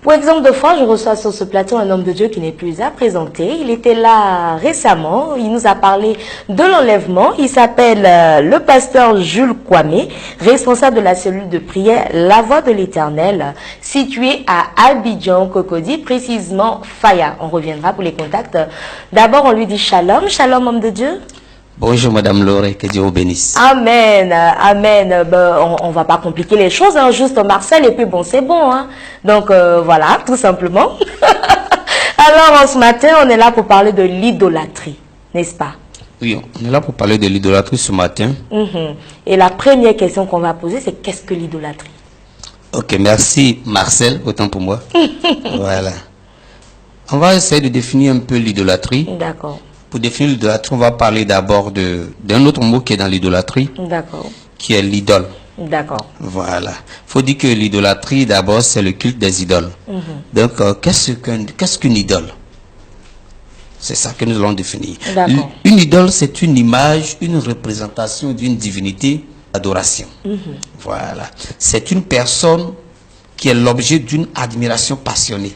Pour exemple de fois, je reçois sur ce plateau un homme de Dieu qui n'est plus à présenter. Il était là récemment. Il nous a parlé de l'enlèvement. Il s'appelle le pasteur Jules Kwame, responsable de la cellule de prière La Voix de l'Éternel, située à Abidjan, Cocody, précisément Faya. On reviendra pour les contacts. D'abord, on lui dit shalom. Shalom, homme de Dieu. Bonjour Madame Laure, que Dieu vous bénisse. Amen, amen. Ben, on va pas compliquer les choses, hein, juste Marcel et puis bon, c'est bon. Hein. Donc voilà, tout simplement. Alors ce matin, on est là pour parler de l'idolâtrie, n'est-ce pas? Oui, on est là pour parler de l'idolâtrie ce matin. Et la première question qu'on va poser, c'est qu'est-ce que l'idolâtrie? Ok, merci Marcel, autant pour moi. Voilà. On va essayer de définir un peu l'idolâtrie. D'accord. Pour définir l'idolâtrie, on va parler d'abord d'un autre mot qui est dans l'idolâtrie, qui est l'idole. D'accord. Voilà. Il faut dire que l'idolâtrie, d'abord, c'est le culte des idoles. Donc, qu'est-ce qu'une idole? C'est ça que nous allons définir. Une idole, c'est une image, une représentation d'une divinité, adoration. Voilà. C'est une personne qui est l'objet d'une admiration passionnée.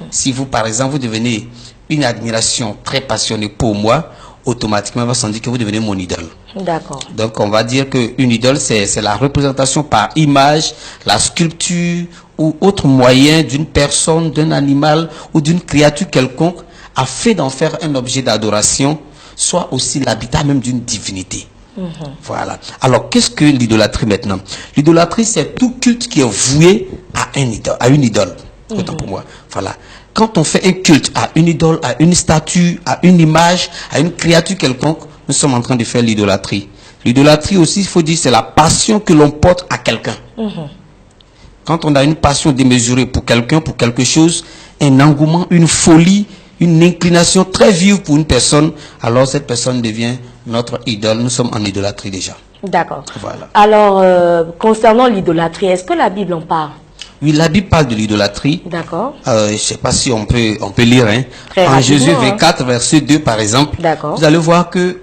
Si vous, par exemple, vous devenez une admiration très passionnée pour moi, automatiquement, on va s'en dire que vous devenez mon idole. D'accord. Donc, on va dire qu'une idole, c'est la représentation par image, la sculpture ou autre moyen d'une personne, d'un animal ou d'une créature quelconque, afin d'en faire un objet d'adoration, soit aussi l'habitat même d'une divinité. Voilà. Alors, qu'est-ce que l'idolâtrie maintenant? L'idolâtrie, c'est tout culte qui est voué à une idole. Autant pour moi. Voilà. Quand on fait un culte à une idole, à une statue, à une image, à une créature quelconque, nous sommes en train de faire l'idolâtrie. L'idolâtrie aussi, il faut dire, c'est la passion que l'on porte à quelqu'un. Quand on a une passion démesurée pour quelqu'un, pour quelque chose, un engouement, une folie, une inclination très vive pour une personne, alors cette personne devient notre idole. Nous sommes en idolâtrie déjà. D'accord. Voilà. Alors, concernant l'idolâtrie, est-ce que la Bible en parle? Oui, la Bible parle de l'idolâtrie. D'accord. Je ne sais pas si on peut lire. Hein. En Jésus 24, verset 2, par exemple, vous allez voir que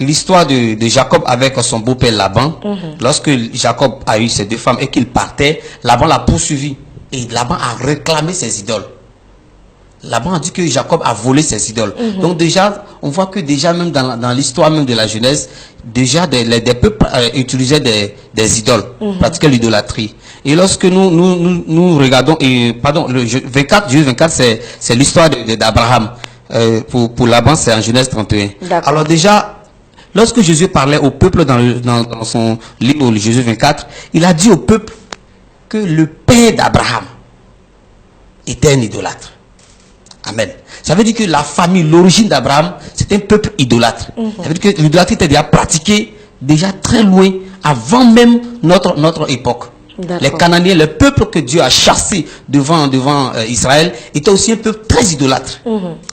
l'histoire de Jacob avec son beau-père Laban, lorsque Jacob a eu ses deux femmes et qu'il partait, Laban l'a poursuivi. Et Laban a réclamé ses idoles. Laban a dit que Jacob a volé ses idoles. Donc déjà, on voit que déjà même dans l'histoire même de la Genèse, déjà des peuples utilisaient des idoles, pratiquaient l'idolâtrie. Et lorsque nous regardons, le 24, Genèse 24, c'est l'histoire d'Abraham. Pour Laban, c'est en Genèse 31. Alors déjà, lorsque Jésus parlait au peuple dans son livre, Jésus 24, il a dit au peuple que le père d'Abraham était un idolâtre. Amen. Ça veut dire que la famille, l'origine d'Abraham, c'est un peuple idolâtre. Ça veut dire que l'idolâtrie était déjà pratiquée déjà très loin, avant même notre époque. Les Cananéens, le peuple que Dieu a chassé devant Israël, était aussi un peuple très idolâtre.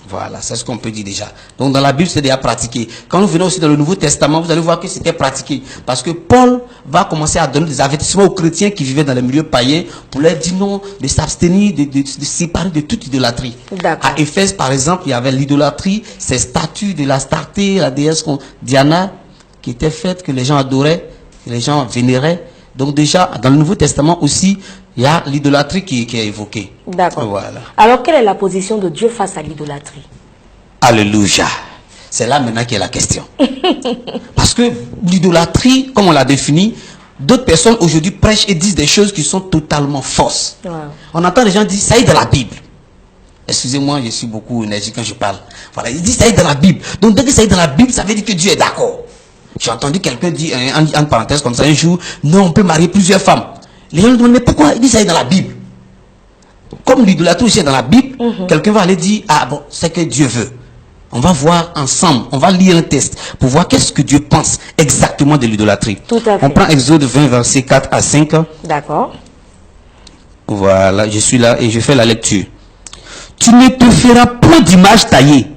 Voilà, c'est ce qu'on peut dire déjà. Donc dans la Bible, c'est déjà pratiqué. Quand nous venons aussi dans le Nouveau Testament, vous allez voir que c'était pratiqué. Parce que Paul va commencer à donner des avertissements aux chrétiens qui vivaient dans les milieux païens pour leur dire non, de s'abstenir, de se séparer de toute idolâtrie. À Éphèse, par exemple, il y avait l'idolâtrie, ces statues de l'Astarté, la déesse Diana, qui étaient faites, que les gens adoraient, que les gens vénéraient. Donc déjà, dans le Nouveau Testament aussi, il y a l'idolâtrie qui est évoquée. D'accord. Voilà. Alors, quelle est la position de Dieu face à l'idolâtrie? Alléluia. C'est là maintenant qui est la question. Parce que l'idolâtrie, comme on l'a défini, d'autres personnes aujourd'hui prêchent et disent des choses qui sont totalement fausses. On entend les gens dire, ça y est dans la Bible. Excusez-moi, je suis beaucoup énergique quand je parle. Voilà, ils disent, ça y est dans la Bible. Donc, dès que ça y est dans la Bible, ça veut dire que Dieu est d'accord. J'ai entendu quelqu'un dire, en parenthèse comme ça, un jour, non, on peut marier plusieurs femmes. Les gens me demandent, mais pourquoi il dit ça est dans la Bible? Comme l'idolâtrie aussi est dans la Bible, quelqu'un va aller dire, ah bon, c'est que Dieu veut. On va voir ensemble, on va lire un texte pour voir qu'est-ce que Dieu pense exactement de l'idolâtrie. Tout à fait. On prend Exode 20, verset 4 à 5. D'accord. Voilà, je suis là et je fais la lecture. Tu ne te feras point d'image taillée,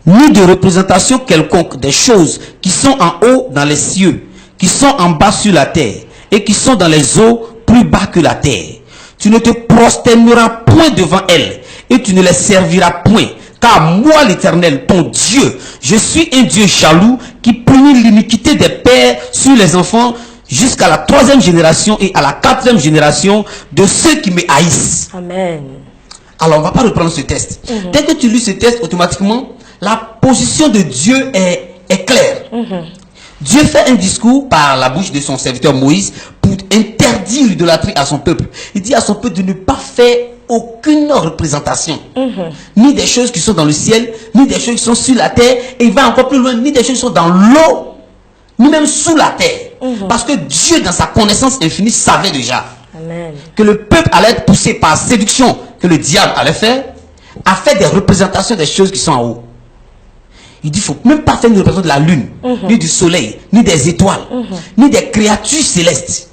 ni de représentation quelconque des choses qui sont en haut dans les cieux, qui sont en bas sur la terre, et qui sont dans les eaux plus bas que la terre. Tu ne te prosterneras point devant elles, et tu ne les serviras point. Car moi, l'Éternel, ton Dieu, je suis un Dieu jaloux qui punit l'iniquité des pères sur les enfants jusqu'à la 3e génération et à la 4e génération de ceux qui me haïssent. Amen. Alors, on ne va pas reprendre ce test. Dès que tu lis ce test, automatiquement, la position de Dieu est claire. Dieu fait un discours par la bouche de son serviteur Moïse pour interdire l'idolâtrie à son peuple. Il dit à son peuple de ne pas faire aucune représentation, ni des choses qui sont dans le ciel, ni des choses qui sont sur la terre, et il va encore plus loin, ni des choses qui sont dans l'eau, ni même sous la terre. Parce que Dieu, dans sa connaissance infinie, savait déjà que le peuple allait être poussé par séduction que le diable allait faire, à faire des représentations des choses qui sont en haut. Il dit, il ne faut même pas faire une représentation de la lune, ni du soleil, ni des étoiles, ni des créatures célestes,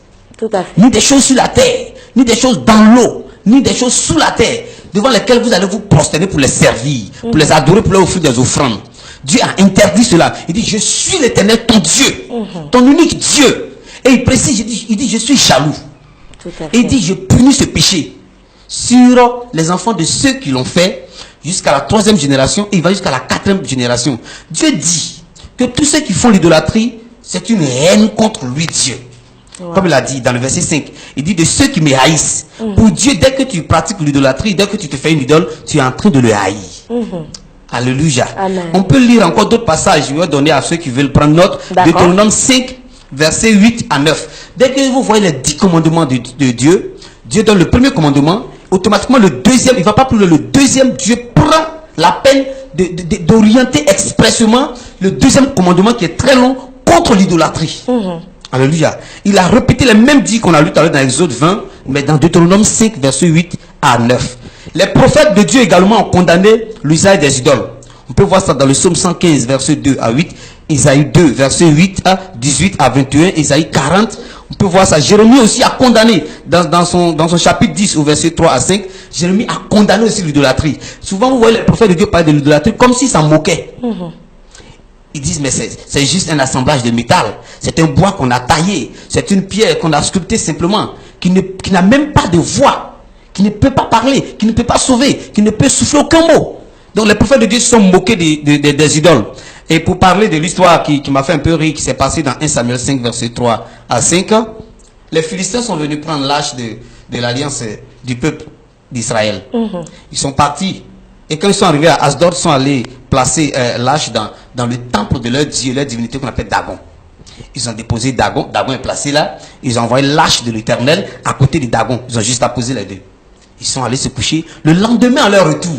ni des choses sur la terre, ni des choses dans l'eau, ni des choses sous la terre, devant lesquelles vous allez vous prosterner pour les servir, pour les adorer, pour leur offrir des offrandes. Dieu a interdit cela. Il dit, je suis l'Éternel, ton Dieu, ton unique Dieu. Et il précise, il dit, je suis jaloux. Et il dit, je punis ce péché sur les enfants de ceux qui l'ont fait, jusqu'à la 3e génération, et il va jusqu'à la 4e génération. Dieu dit que tous ceux qui font l'idolâtrie, c'est une haine contre lui, Dieu. Comme il a dit dans le verset 5, il dit de ceux qui me haïssent. Pour Dieu, dès que tu pratiques l'idolâtrie, dès que tu te fais une idole, tu es en train de le haïr. Alléluia. Amen. On peut lire encore d'autres passages, je vais donner à ceux qui veulent prendre note. Deutéronome 5, versets 8 à 9. Dès que vous voyez les 10 commandements de Dieu, Dieu donne le premier commandement, automatiquement le deuxième, il ne va pas plus loin, le deuxième, Dieu prend la peine d'orienter expressément le deuxième commandement qui est très long contre l'idolâtrie. Alléluia. Il a répété les mêmes dits qu'on a lu tout à l'heure dans Exode 20, mais dans Deutéronome 5, verset 8 à 9. Les prophètes de Dieu également ont condamné l'usage des idoles. On peut voir ça dans le psaume 115, verset 2 à 8, Isaïe 2, verset 8 à 18 à 21, Isaïe 40. On peut voir ça. Jérémie aussi a condamné, dans son chapitre 10 au verset 3 à 5, Jérémie a condamné aussi l'idolâtrie. Souvent, vous voyez les prophètes de Dieu parler de l'idolâtrie comme s'ils s'en moquaient. Ils disent, mais c'est juste un assemblage de métal. C'est un bois qu'on a taillé. C'est une pierre qu'on a sculptée simplement, qui n'a même pas de voix, qui ne peut pas parler, qui ne peut pas sauver, qui ne peut souffler aucun mot. Donc les prophètes de Dieu se sont moqués des idoles. Et pour parler de l'histoire qui m'a fait un peu rire, qui s'est passée dans 1 Samuel 5, verset 3 à 5, les Philistins sont venus prendre l'âge de l'alliance du peuple d'Israël. Ils sont partis. Et quand ils sont arrivés à Asdod, ils sont allés placer l'âge dans le temple de leur dieu, leur divinité qu'on appelle Dagon. Ils ont déposé Dagon. Dagon est placé là. Ils ont envoyé l'âge de l'Éternel à côté de Dagon. Ils ont juste apposé les deux. Ils sont allés se coucher. Le lendemain, à leur retour,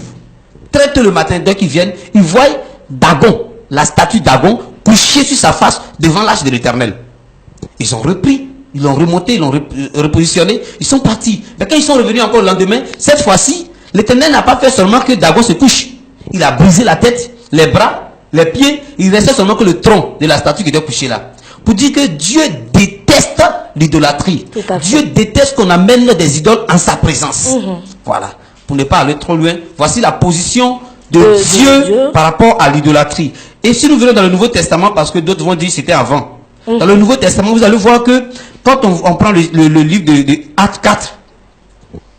très tôt le matin, dès qu'ils viennent, ils voient Dagon, la statue Dagon, couchée sur sa face devant l'âge de l'Éternel. Ils ont repris, ils l'ont remonté, ils l'ont repositionné, ils sont partis. Mais quand ils sont revenus encore le lendemain, cette fois-ci, l'Éternel n'a pas fait seulement que Dagon se couche. Il a brisé la tête, les bras, les pieds. Il restait seulement que le tronc de la statue qui était couchée là. Pour dire que Dieu déteste l'idolâtrie. Dieu déteste qu'on amène des idoles en sa présence. Voilà. Pour ne pas aller trop loin, voici la position de Dieu par rapport à l'idolâtrie. Et si nous venons dans le Nouveau Testament, parce que d'autres vont dire que c'était avant. Dans le Nouveau Testament, vous allez voir que quand on prend le livre de Actes 4,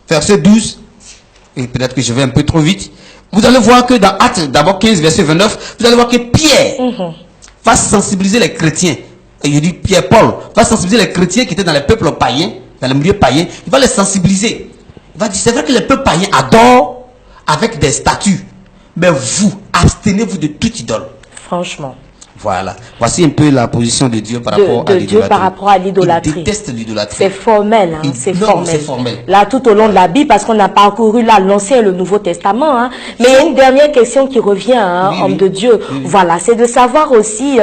verset 12, et peut-être que je vais un peu trop vite, vous allez voir que dans Actes, d'abord 15, verset 29, vous allez voir que Pierre va sensibiliser les chrétiens. Et je dis Pierre, Paul, va sensibiliser les chrétiens qui étaient dans les peuples païens, dans le milieu païen. Il va les sensibiliser. Il va dire, c'est vrai que les peuples païens adorent avec des statues. Mais vous, abstenez-vous de toute idole. Franchement. Voilà. Voici un peu la position de Dieu par rapport à l'idolâtrie. Dieu par rapport à l'idolâtrie. Il déteste l'idolâtrie. C'est formel. Hein, c'est formel. Là, tout au long de la Bible, parce qu'on a parcouru là l'Ancien et le Nouveau Testament. Hein. Mais il y a une dernière question qui revient, hein, homme de Dieu. Voilà, c'est de savoir aussi,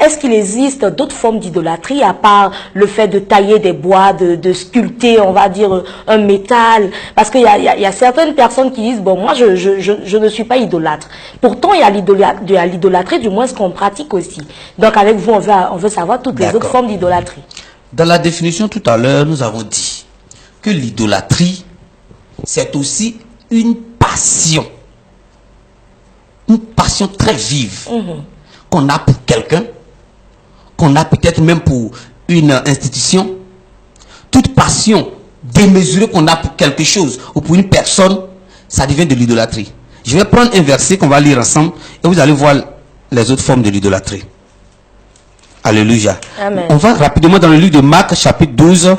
est-ce qu'il existe d'autres formes d'idolâtrie à part le fait de tailler des bois, de sculpter, on va dire, un métal. Parce qu'il y a certaines personnes qui disent, bon, moi, je ne suis pas idolâtre. Pourtant, il y a l'idolâtrie, du moins ce qu'on pratique aussi. Donc avec vous, on veut savoir toutes les autres formes d'idolâtrie. Dans la définition tout à l'heure, nous avons dit que l'idolâtrie, c'est aussi une passion très vive qu'on a pour quelqu'un, qu'on a peut-être même pour une institution. Toute passion démesurée qu'on a pour quelque chose ou pour une personne, ça devient de l'idolâtrie. Je vais prendre un verset qu'on va lire ensemble et vous allez voir les autres formes de l'idolâtrie. Alléluia. Amen. On va rapidement dans le livre de Marc chapitre 12.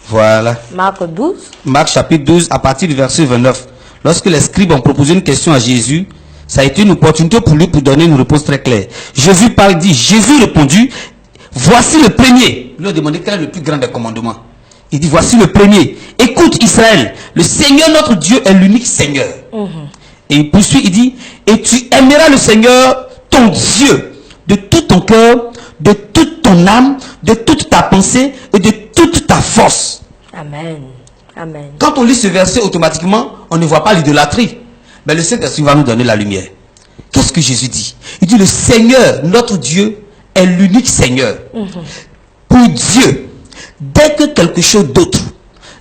Voilà. Marc 12. Marc chapitre 12 à partir du verset 29. lorsque les scribes ont proposé une question à Jésus, ça a été une opportunité pour lui pour donner une réponse très claire. Jésus parle, dit, Jésus répondit, voici le premier. Il lui a demandé quel est le plus grand des commandements. Il dit, voici le premier. Écoute Israël, le Seigneur notre Dieu est l'unique Seigneur. Et il poursuit, il dit, et tu aimeras le Seigneur, ton Dieu, de tout ton cœur, de toute ton âme, de toute ta pensée et de toute ta force. Amen. Amen. Quand on lit ce verset, automatiquement, on ne voit pas l'idolâtrie. Mais le Saint-Esprit va nous donner la lumière. Qu'est-ce que Jésus dit? Il dit, le Seigneur, notre Dieu, est l'unique Seigneur. Pour Dieu, dès que quelque chose d'autre,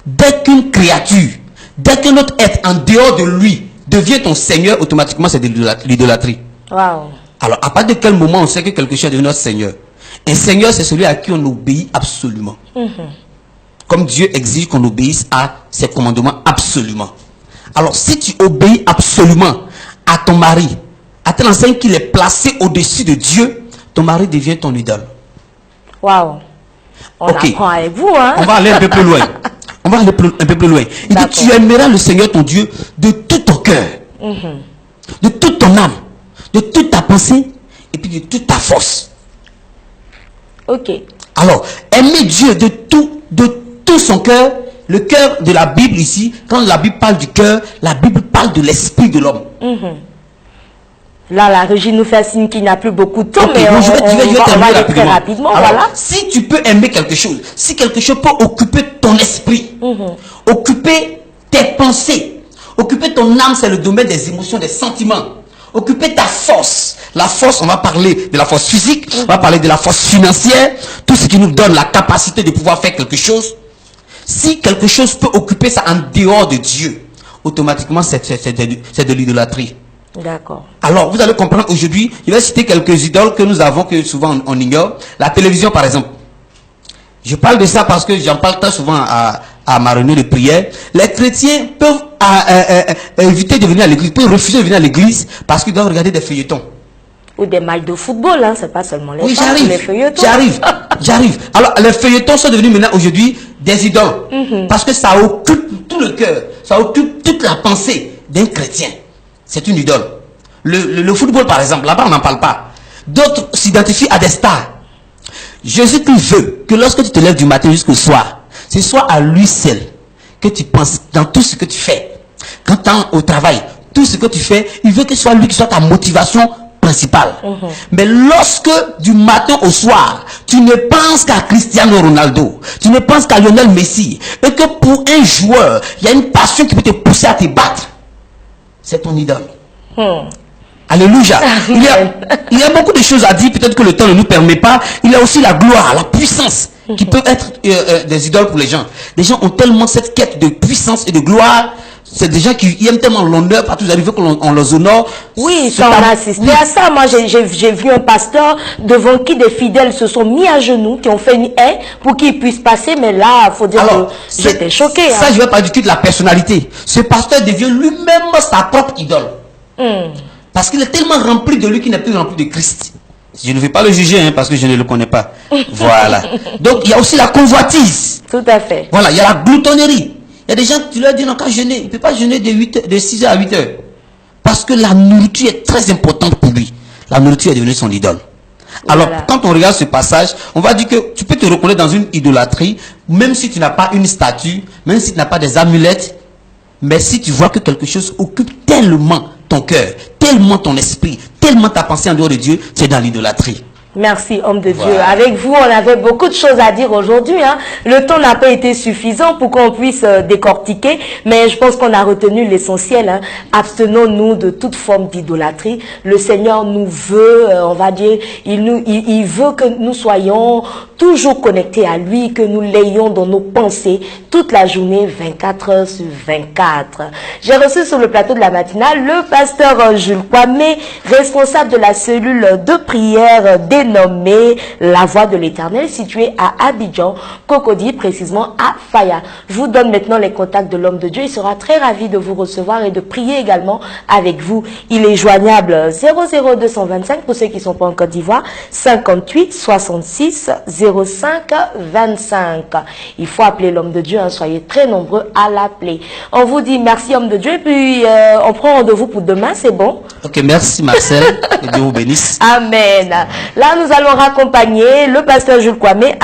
dès qu'une créature, dès qu'un autre être en dehors de lui devient ton Seigneur, automatiquement c'est de l'idolâtrie. Wow. Alors, à partir de quel moment on sait que quelque chose est devenu notre Seigneur? Un Seigneur, c'est celui à qui on obéit absolument. Comme Dieu exige qu'on obéisse à ses commandements absolument. Alors, si tu obéis absolument à ton mari, à telle enseigne qu'il est placé au-dessus de Dieu, ton mari devient ton idole. Waouh. On apprend avec vous, hein? On va aller un peu plus loin. On va aller un peu plus loin. Il dit, tu aimeras le Seigneur ton Dieu de tout ton cœur, de toute ton âme, de toute ta pensée et puis de toute ta force. Ok. Alors, aimer Dieu de tout son cœur. Le cœur de la Bible ici, quand la Bible parle du cœur, la Bible parle de l'esprit de l'homme. Là, la régie nous fait signe qu'il n'y a plus beaucoup de temps, mais je vais va aller très rapidement. Alors, voilà. si tu peux aimer quelque chose, si quelque chose peut occuper ton esprit, occuper tes pensées, occuper ton âme, c'est le domaine des émotions, des sentiments. Occuper ta force. La force, on va parler de la force physique, on va parler de la force financière, tout ce qui nous donne la capacité de pouvoir faire quelque chose. Si quelque chose peut occuper ça en dehors de Dieu, automatiquement c'est de l'idolâtrie. D'accord. Alors, vous allez comprendre aujourd'hui, je vais citer quelques idoles que nous avons, que souvent on ignore. La télévision, par exemple. Je parle de ça parce que j'en parle très souvent à ma réunion de prière. Les chrétiens peuvent éviter de venir à l'église, peuvent refuser de venir à l'église parce qu'ils doivent regarder des feuilletons. Ou des matchs de football, hein, c'est pas seulement les, oui, les feuilletons. J'arrive. Alors, les feuilletons sont devenus maintenant aujourd'hui des idoles. Parce que ça occupe tout le cœur, ça occupe toute la pensée d'un chrétien. C'est une idole. Le football, par exemple, là-bas, on n'en parle pas. D'autres s'identifient à des stars. Jésus-Christ veut que lorsque tu te lèves du matin jusqu'au soir, ce soit à lui seul que tu penses dans tout ce que tu fais. Quand tu es au travail, tout ce que tu fais, il veut que ce soit lui qui soit ta motivation principale. Mais lorsque du matin au soir, tu ne penses qu'à Cristiano Ronaldo, tu ne penses qu'à Lionel Messi, et que pour un joueur, il y a une passion qui peut te pousser à te battre, c'est ton idole. Alléluia. Il y a beaucoup de choses à dire, peut-être que le temps ne nous permet pas. Il y a aussi la gloire, la puissance, qui peuvent être des idoles pour les gens. Les gens ont tellement cette quête de puissance et de gloire. C'est des gens qui aiment tellement l'honneur, partout ils veulent qu'on les honore. Oui, ça on a assisté à ça. Moi, j'ai vu un pasteur devant qui des fidèles se sont mis à genoux, qui ont fait une haie pour qu'ils puissent passer. Mais là, il faut dire que j'étais choqué. Ça, je vais pas du tout de la personnalité. Ce pasteur devient lui-même sa propre idole. Parce qu'il est tellement rempli de lui qu'il n'est plus rempli de Christ. Je ne vais pas le juger, hein, parce que je ne le connais pas. Voilà. Donc, il y a aussi la convoitise. Tout à fait. Voilà, il y a la gloutonnerie. Il y a des gens qui leur disent, non, quand jeûner, il ne peut pas jeûner de 6h à 8h. Parce que la nourriture est très importante pour lui. La nourriture est devenue son idole. Alors, quand on regarde ce passage, on va dire que tu peux te reconnaître dans une idolâtrie, même si tu n'as pas une statue, même si tu n'as pas des amulettes, mais si tu vois que quelque chose occupe tellement ton cœur, tellement ton esprit, tellement ta pensée en dehors de Dieu, c'est dans l'idolâtrie. Merci, homme de Dieu. Avec vous, on avait beaucoup de choses à dire aujourd'hui. Hein. Le temps n'a pas été suffisant pour qu'on puisse décortiquer, mais je pense qu'on a retenu l'essentiel. Hein. Abstenons-nous de toute forme d'idolâtrie. Le Seigneur nous veut, on va dire, il veut que nous soyons toujours connectés à lui, que nous l'ayons dans nos pensées toute la journée, 24 heures sur 24. J'ai reçu sur le plateau de la matinale le pasteur Jules Kwame, responsable de la cellule de prière des dénommé La Voix de l'Éternel, situé à Abidjan, Cocody, précisément à Faya. Je vous donne maintenant les contacts de l'homme de Dieu. Il sera très ravi de vous recevoir et de prier également avec vous. Il est joignable 00225 pour ceux qui sont pas en Côte d'Ivoire, 58 66 05 25. Il faut appeler l'homme de Dieu, hein, soyez très nombreux à l'appeler. On vous dit merci homme de Dieu et puis on prend rendez-vous pour demain, c'est bon? Ok, merci Marcel, que Dieu vous bénisse. Amen. Là nous allons raccompagner le pasteur Jules Kwame.